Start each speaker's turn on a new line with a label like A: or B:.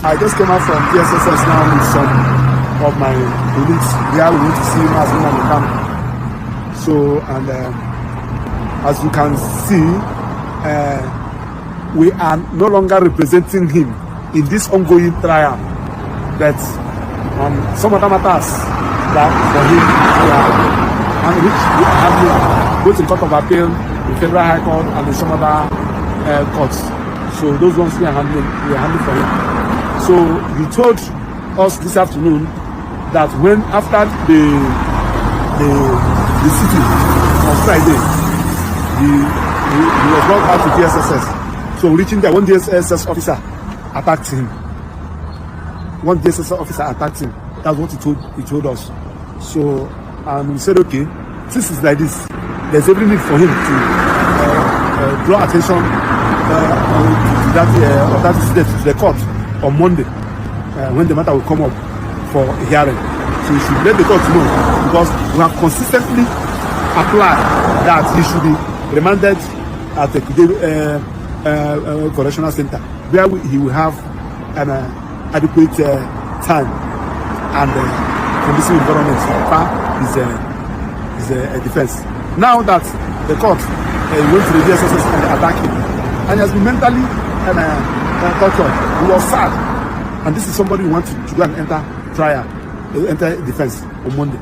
A: I just came out from DSSS now with some of my colleagues. We are going to see him as Nnamdi. So, and as you can see, we are no longer representing him in this ongoing trial. But some other matters that for him, and which we are handling both in Court of Appeal, the Federal High Court, and in some other courts. So those ones we are handling for him. So he told us this afternoon that when after the sitting on Friday, he was brought out to DSSS. So reaching there, one DSSS officer attacked him. One DSSS officer attacked him. That's what he told us. So we said, okay, since it's like this, there's every need for him to draw attention to that incident to the court on Monday, when the matter will come up for a hearing. So we should let the court know, because we have consistently applied that he should be remanded at the correctional center, where he will have an adequate time and conducive environment is a defense. Now that the court went to the DSSS and attacked him, and he has been mentally tortured, he was sad, and this is somebody who wants to go and enter trial, enter defense on Monday.